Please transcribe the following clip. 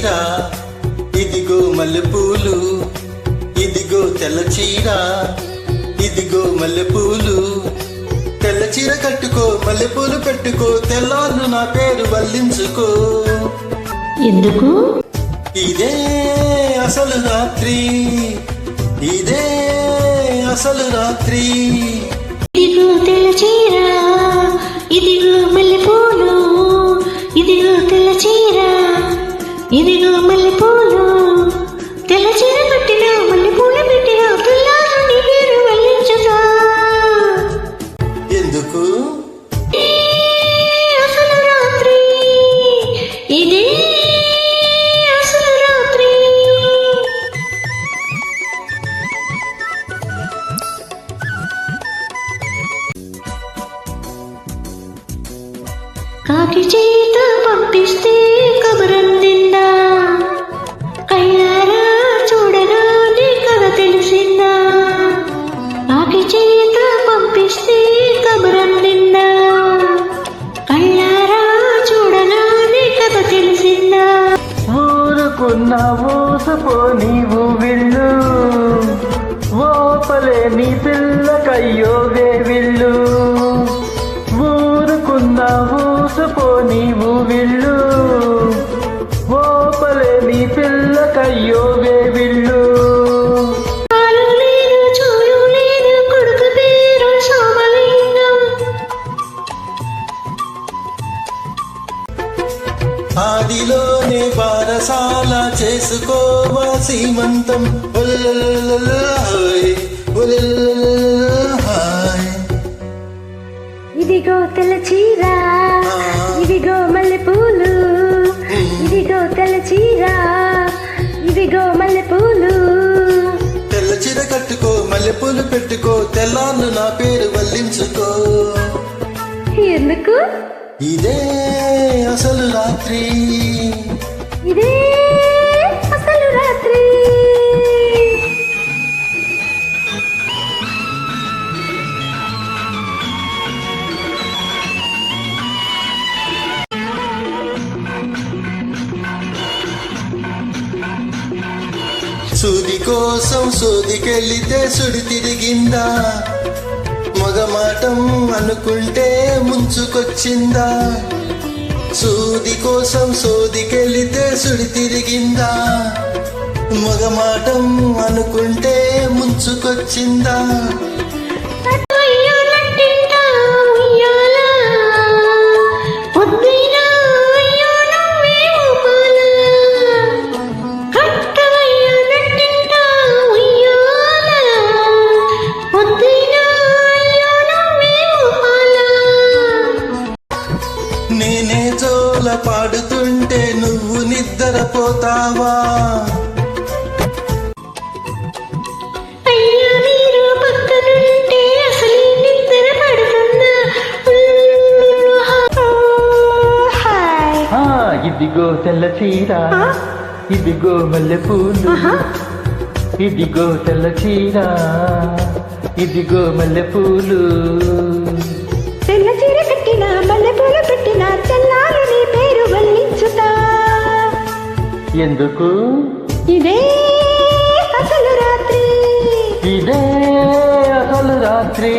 చీర, ఇదిగో మల్లెపూలు, ఇదిగో తెల్ల చీర, ఇదిగో మల్లెపూలు. తెల్ల చీర కట్టుకో, మల్లెపూలు పెట్టుకో, తెల్లార్లు నా పేరు వల్లించుకో. ఎందుకు? ఇదే అసలు రాత్రి, ఇదే అసలు రాత్రి. ఇదిగో తెల్ల చీర, ఇదిగో మల్లెపూలు, ఇదిగో తెల్ల చీర, ఇదిగో మల్లెపూలు. తెల్ల చీర కట్టినా మల్లెపూలు పెట్టినా పిల్లలు నీ పేరు వల్లించుతా. ఎందుకు? అసలు రాత్రి, ఇదే అసలు రాత్రి. కాకి చేత పంపిస్తే కబురందిందా, కళ్ళారా చూడగానే కథ తెలిసిందా. కాకి చేత పంపిస్తే కబురందిందా, కళ్ళారా చూడగానే కథ తెలిసిందా. ఊరుకున్న ఊసపో నీవు విల్లు, ఓపలే నీ పిల్లకయ్యోగే విల్లు. ఊరుకున్న ఊసపో నీవు విల్లు, ఓపలే నీ పిల్లకయ్యోగే విల్లు. పాలు లేదు చూలు లేదు కొడుకు పేరు సోమలింగం. ఆదిలోనే బారసాల చేసుకోవా సీమంతం. ఇదిగో తెల్ల చీర, ఇదిగో మల్లెపూలు, ఇదిగో తెల్ల చీర, ఇదిగో మల్లెపూలు. తెల్ల చీర కట్టుకో, మల్లెపూలు పెట్టుకో, తెల్లార్లు నా పేరు వల్లించుకో. ఎందుకు? ఇదే అసలు రాత్రి, ఇదే అసలు రాత్రి. సూది కోసం సూదికెళ్ళితే సుడి తిరిగిందా, మగమాటం అనుకుంటే ముంచుకొచ్చిందా. సూది కోసం సూదికెళ్ళితే సుడి తిరిగిందా, మగమాటం అనుకుంటే ముంచుకొచ్చిందా. నేనే జోల పాడుతుంటే నువ్వు నిద్రపోతావా. అయ్యా మీరు పక్కనుంటే అసలు నిద్ర పడుతుందా. ఇదిగో తెల్ల చీర, ఇదిగో మల్లెపూలు, ఇదిగో తెల్ల చీర, ఇదిగో మల్లెపూలు. తెల్ల చీర కట్టినా మల్లెపూలు పెట్టినా తెల్లాలి నీ పేరు వల్లించుతా. ఎందుకు? ఇదే అసలు రాత్రి, ఇదే అసలు రాత్రి.